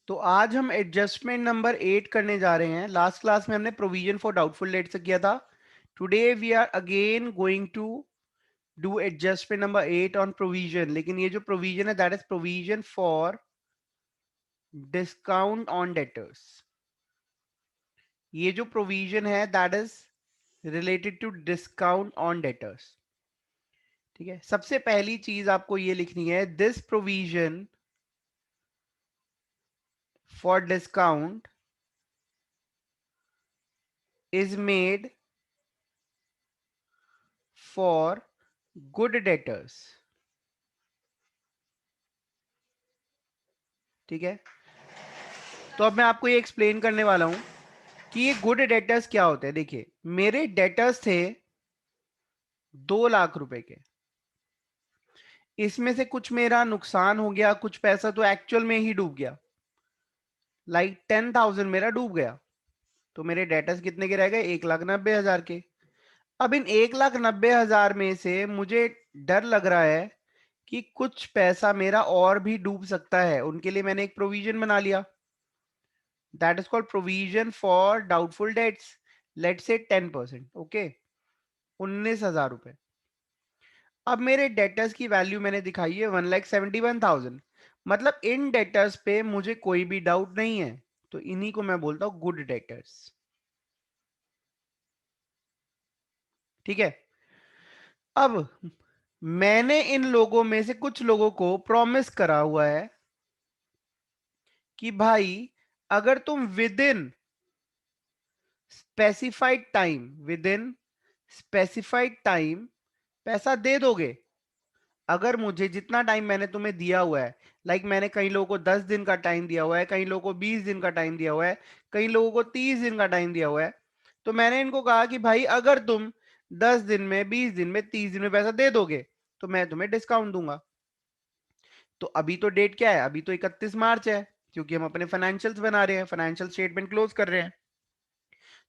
तो आज हम एडजस्टमेंट नंबर 8 करने जा रहे हैं। लास्ट क्लास में हमने प्रोविजन फॉर डाउटफुल डेट्स किया था। Today we are again going to do adjustment number 8 on provision. लेकिन ये जो प्रोविजन है that is provision for discount on debtors. ये जो प्रोविजन है that is related to discount on debtors. ठीक है, सबसे पहली चीज आपको ये लिखनी है, this provision for discount is made for good debtors। ठीक है, तो अब मैं आपको ये एक्सप्लेन करने वाला हूं कि ये गुड डेटर्स क्या होते हैं। देखिए, मेरे डेटर्स थे 2 लाख रुपए के। इसमें से कुछ मेरा नुकसान हो गया, कुछ पैसा तो एक्चुअल में ही डूब गया, लाइक 10,000 मेरा डूब गया। तो मेरे डेटर्स कितने के रह गए? 1,90,000 के। अब इन 1,90,000 में से मुझे डर लग रहा है कि कुछ पैसा मेरा और भी डूब सकता है। उनके लिए मैंने एक प्रोविजन बना लिया, that is called provision for doubtful debts. Let's say 10%। Okay, 19,000 रुपए। अब मेरे डेटर्स की वैल्यू मैंने दिखाई है 1,71,000। मतलब इन डेटर्स पे मुझे कोई भी डाउट नहीं है, तो इन्हीं को मैं बोलता हूं गुड डेटर्स। ठीक है, अब मैंने इन लोगों में से कुछ लोगों को प्रॉमिस करा हुआ है कि भाई अगर तुम विद इन स्पेसिफाइड टाइम पैसा दे दोगे, अगर मुझे जितना टाइम मैंने तुम्हें दिया हुआ है, लाइक मैंने कई लोगों को 10 दिन का टाइम दिया हुआ है, कई लोगों को 20 दिन का टाइम दिया हुआ है, कई लोगों को 30 दिन का टाइम दिया हुआ है, तो मैंने इनको कहा कि भाई अगर तुम 10 दिन में, 20 दिन में, 30 दिन में पैसा दे दोगे तो मैं तुम्हें डिस्काउंट दूंगा। तो अभी तो डेट क्या है? अभी तो 31 मार्च है, क्योंकि हम अपने फाइनेंशियल्स बना रहे हैं, फाइनेंशियल स्टेटमेंट क्लोज कर रहे हैं।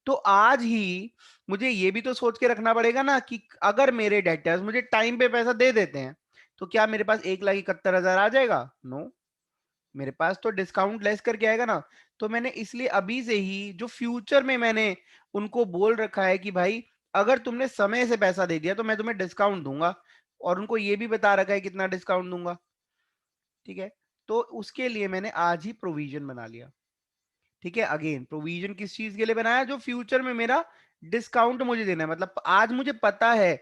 तो आज ही मुझे ये भी तो सोच के रखना पड़ेगा ना कि अगर मेरे डेटर्स मुझे टाइम पे पैसा दे देते हैं तो क्या मेरे पास 1,71,000 आ जाएगा? नो, मेरे पास तो डिस्काउंट लेस करके आएगा ना। तो मैंने इसलिए अभी से ही जो फ्यूचर में मैंने उनको बोल रखा है कि भाई अगर तुमने समय से पैसा दे दिया तो मैं तुम्हें डिस्काउंट दूंगा, और उनको ये भी बता रखा है कितना डिस्काउंट दूंगा। ठीक है, तो उसके लिए मैंने आज ही प्रोविजन बना लिया। ठीक है, अगेन प्रोविजन किस चीज के लिए बनाया? जो फ्यूचर में मेरा डिस्काउंट मुझे देना है। मतलब आज मुझे पता है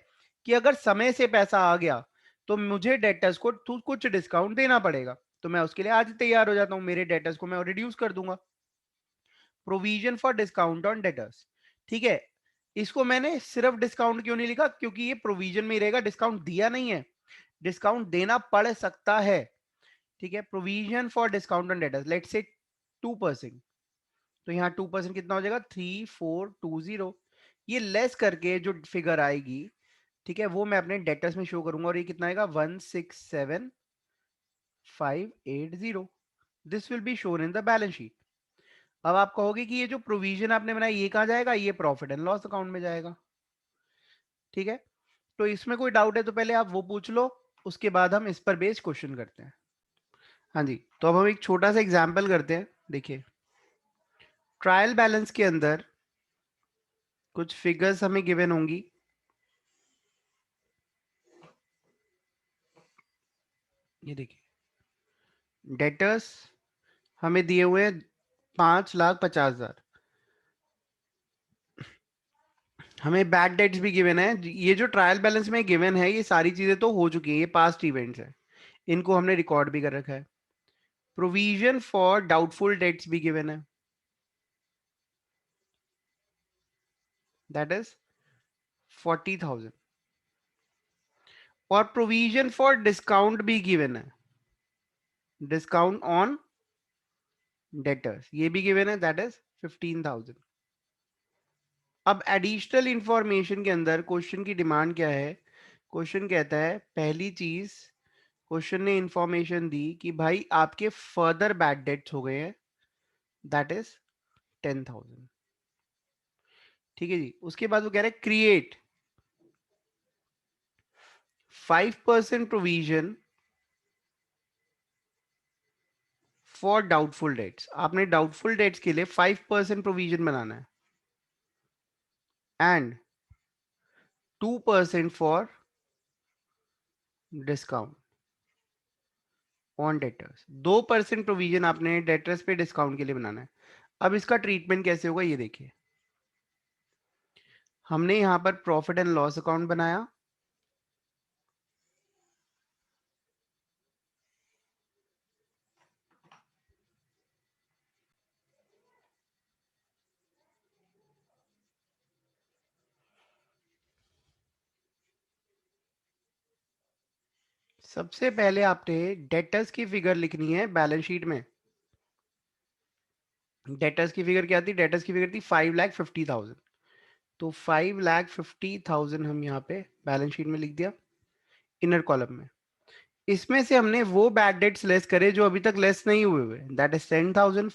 कि अगर समय से पैसा आ गया तो मुझे डेटर्स को कुछ डिस्काउंट देना पड़ेगा, तो मैं उसके लिए आज ही तैयार हो जाता हूं, मेरे डेटर्स को मैं रिड्यूस कर दूंगा। Provision for discount on debtors. ठीक है, इसको मैंने सिर्फ डिस्काउंट क्यों नहीं लिखा? क्योंकि ये प्रोविजन में ही रहेगा, डिस्काउंट दिया नहीं है, डिस्काउंट देना पड़ सकता है। ठीक है, provision for discount on debtors, let's say 2%। तो यहाँ 2% कितना हो जाएगा? 3,420। ये लेस करके जो फिगर आएगी, ठीक है, वो मैं अपने डेटर्स में शो करूंगा, और ये कितना आएगा? 1,67,580। This will be shown in the balance sheet. अब आप कहोगे कि ये जो प्रोविजन आपने बनाया ये कहाँ जाएगा? ये प्रॉफिट एंड लॉस अकाउंट में जाएगा। ठीक है, तो इसमें कोई डाउट है तो पहले आप वो पूछ लो, उसके बाद हम इस पर बेस्ड क्वेश्चन करते हैं। हाँ जी, तो अब हम एक छोटा सा एग्जाम्पल करते हैं। देखिए, ट्रायल बैलेंस के अंदर कुछ फिगर्स हमें गिवन होंगी। ये देखिए, डेटर्स हमें दिए हुए हैं 5,50,000। हमें बैड डेट्स भी गिवन है। ये जो ट्रायल बैलेंस में गिवन है ये सारी चीजें तो हो चुकी हैं, ये पास्ट इवेंट्स है, इनको हमने रिकॉर्ड भी कर रखा है। प्रोविजन फॉर डाउटफुल डेट्स भी गिवन है, दैट इज 40,000। और प्रोविजन फॉर डिस्काउंट भी गिवन है, डिस्काउंट ऑन डेटर्स, ये भी गिवन है, दैट इज 15,000। अब एडिशनल इंफॉर्मेशन के अंदर क्वेश्चन की डिमांड क्या है? क्वेश्चन कहता है, पहली चीज क्वेश्चन ने इंफॉर्मेशन दी कि भाई आपके फर्दर बैड डेट्स हो गए हैं, दैट इज 10,000। ठीक है जी, उसके बाद वो कह रहे हैं create 5% provision for doubtful debts, आपने डाउटफुल डेट्स के लिए 5% प्रोविजन बनाना है and 2% for discount on debtors. 2% provision आपने डेटर्स पे डिस्काउंट के लिए बनाना है। अब इसका ट्रीटमेंट कैसे होगा ये देखिए। हमने यहां पर प्रॉफिट एंड लॉस अकाउंट बनाया, सबसे पहले आपने डेटर्स की फिगर लिखनी है बैलेंस शीट में। डेटर्स की फिगर क्या थी? डेटर्स की फिगर थी 5,50,000। तो 5,50,000 हम यहाँ पे बैलेंस शीट में लिख दिया इनर कॉलम में। इसमें से हमने वो बैड डेट्स लेस करे जो अभी तक लेस नहीं हुए हुए, that is 10,000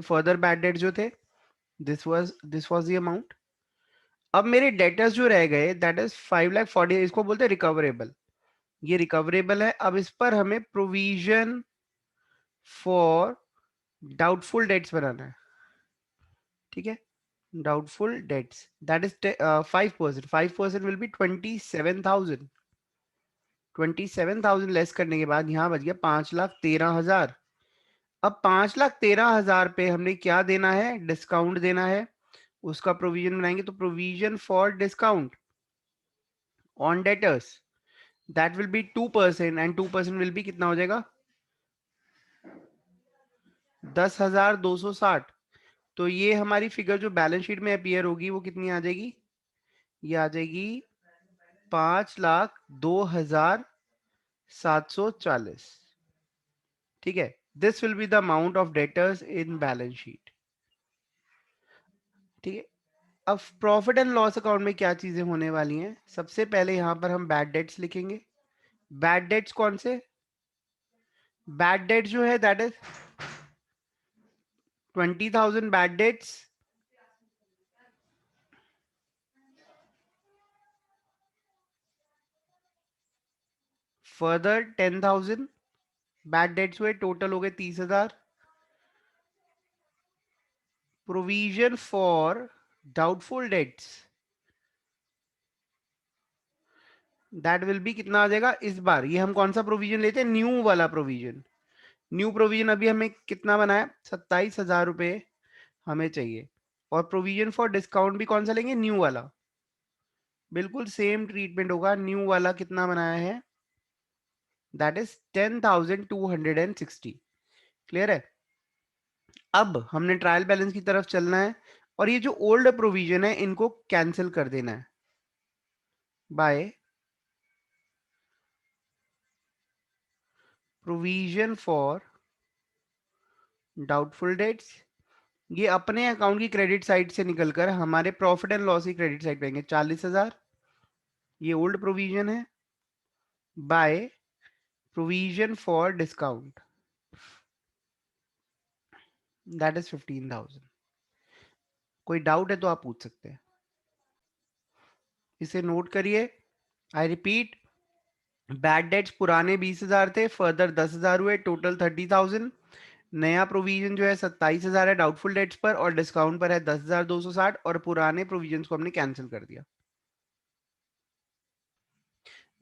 further bad debts जो थे, दिस वाज द अमाउंट। अब मेरे डेटर्स जो रह गए दैट इज 5,40,000, इसको बोलते हैं रिकवरेबल। ये रिकवरेबल है। अब इस पर हमें प्रोविजन फॉर डाउटफुल डेट्स बनाना है, ठीक है। Doubtful debts that is 5%। 5% will be 27,000। 27,000 less करने के बाद यहाँ बच गया 5,13,000। अब 5,13,000 पे हमने क्या देना है? डिस्काउंट देना है। उसका प्रोविजन बनाएंगे, तो provision for discount on debtors that will be 2% and 2% will be कितना हो जाएगा? 10,260। तो ये हमारी फिगर जो बैलेंस शीट में अपीयर होगी वो कितनी आ जाएगी? ये आ जाएगी 5,02,740। ठीक है, this will be the amount of debtors in balance sheet. ठीक है, अब प्रॉफिट एंड लॉस अकाउंट में क्या चीजें होने वाली हैं? सबसे पहले यहां पर हम बैड डेट्स लिखेंगे। बैड डेट्स कौन से? बैड डेट्स जो है that is 20,000 bad debts, further 10,000 bad debts हुए, टोटल हो गए 30,000। Provision for doubtful debts that will be कितना आ जाएगा इस बार? ये हम कौन सा प्रोविजन लेते हैं? न्यू वाला प्रोविजन। न्यू प्रोविजन अभी हमें कितना बनाया? 27,000 रुपए हमें चाहिए। और प्रोविजन फॉर डिस्काउंट भी कौन सा लेंगे? न्यू वाला। बिल्कुल सेम ट्रीटमेंट होगा। न्यू वाला कितना बनाया है? That is 10,260। क्लियर है? अब हमने ट्रायल बैलेंस की तरफ चलना है और ये जो ओल्ड प्रोविजन है इनको कैंसिल कर देना है by provision for doubtful debts. ये अपने अकाउंट की क्रेडिट साइड से निकलकर हमारे प्रॉफिट एंड लॉस की क्रेडिट साइड पे आएंगे 40,000। ये ओल्ड प्रोविजन है by provision for discount that is 15,000। कोई डाउट है तो आप पूछ सकते हैं। इसे नोट करिए। आई रिपीट, बैड डेट्स पुराने 20,000 थे, फर्दर 10,000 हुए, टोटल 30,000। नया प्रोविजन जो है 27,000 है डाउटफुल डेट्स पर और डिस्काउंट पर है 10,260 और पुराने प्रोविजन को हमने कैंसिल कर दिया।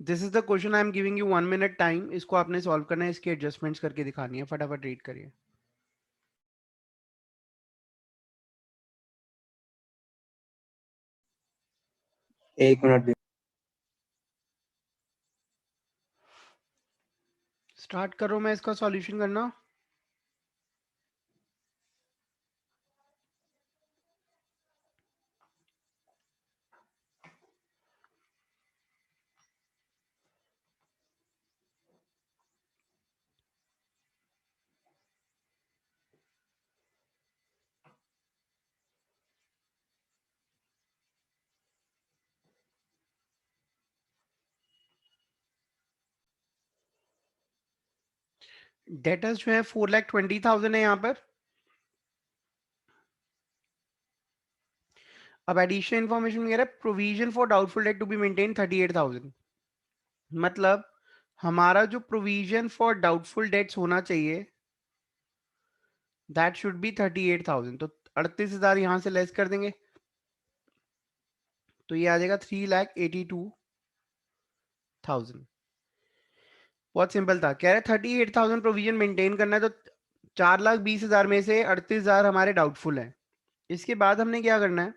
This is the question I am giving you 1 minute time. इसको आपने सॉल्व करना है, इसकी एडजस्टमेंट्स करके दिखानी है। फटाफट रीड करिए। एक मिनट। स्टार्ट करो मैं इसका सॉल्यूशन करना। डेटर्स जो है 4,20,000 है यहाँ पर। अब एडिशनल इन्फॉर्मेशन कह रहा है provision for doubtful debt to be maintain 38,000। मतलब हमारा जो प्रोविजन फॉर डाउटफुल डेट्स होना चाहिए दैट शुड बी 38,000। तो 38,000 यहां से लेस कर देंगे तो ये आ जाएगा 3,82,000। बहुत सिंपल था। कह रहे 38,000 प्रोविजन मेंटेन करना है, तो 4,20,000 में से 38,000 हमारे डाउटफुल हैं। इसके बाद हमने क्या करना है,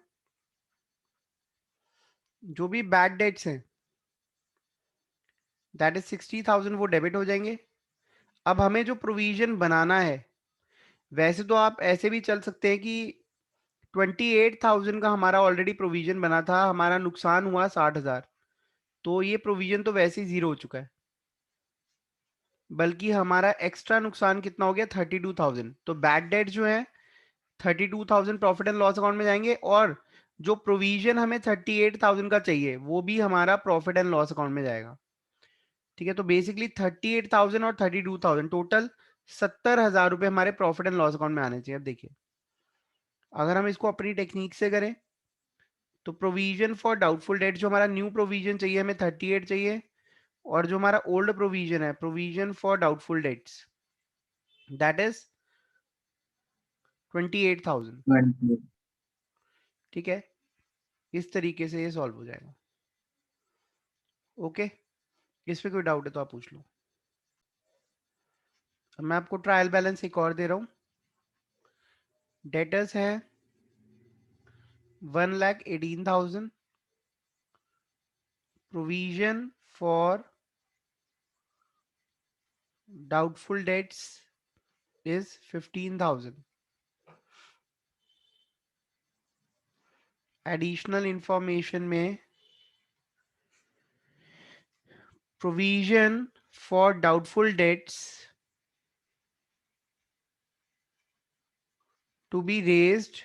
जो भी बैड डेट्स हैं दैट इज 60,000 वो डेबिट हो जाएंगे। अब हमें जो प्रोविजन बनाना है, वैसे तो आप ऐसे भी चल सकते हैं कि 28,000 का हमारा ऑलरेडी प्रोविजन बना था, हमारा नुकसान हुआ 60,000, तो ये प्रोविजन तो वैसे ही जीरो हो चुका है, बल्कि हमारा एक्स्ट्रा नुकसान कितना हो गया 32,000। तो बैड डेट जो है 32,000 प्रॉफिट एंड लॉस अकाउंट में जाएंगे, और जो प्रोविजन हमें 38,000 का चाहिए वो भी हमारा प्रॉफिट एंड लॉस अकाउंट में जाएगा। ठीक है, तो बेसिकली 38,000 और 32,000 टोटल 70,000 रुपए हमारे प्रॉफिट एंड लॉस अकाउंट में आने चाहिए। अब देखिए, अगर हम इसको अपनी टेक्निक से करें तो प्रोविजन फॉर डाउटफुल डेट, जो हमारा न्यू प्रोविजन चाहिए हमें 38 चाहिए, और जो हमारा ओल्ड प्रोविजन है provision for doubtful debts that is 28,000। 20। ठीक है, इस तरीके से ये सॉल्व हो जाएगा। ओके, इस पे कोई डाउट है तो आप पूछ लो। अब मैं आपको ट्रायल बैलेंस एक और दे रहा हूँ। डेटर्स है 1,18,000, provision for doubtful debts is 15,000। Additional information में provision for doubtful debts to be raised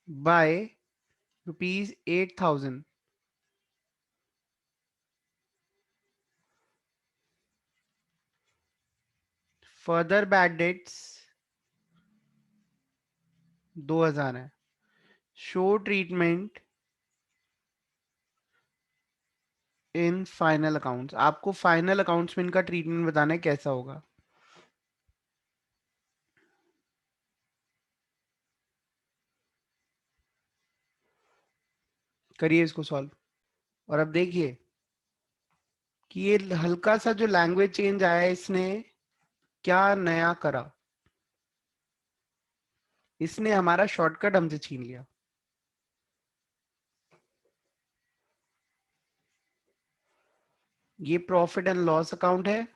by rupees 8,000. Further bad debts 2,000 है। Show treatment in final accounts, आपको फाइनल अकाउंट्स में इनका ट्रीटमेंट बताना है कैसा होगा। करिए इसको सॉल्व, और अब देखिए कि ये हल्का सा जो लैंग्वेज चेंज आया है, इसने क्या नया करा। इसने हमारा शॉर्टकट हमसे छीन लिया। ये प्रॉफिट एंड लॉस अकाउंट है,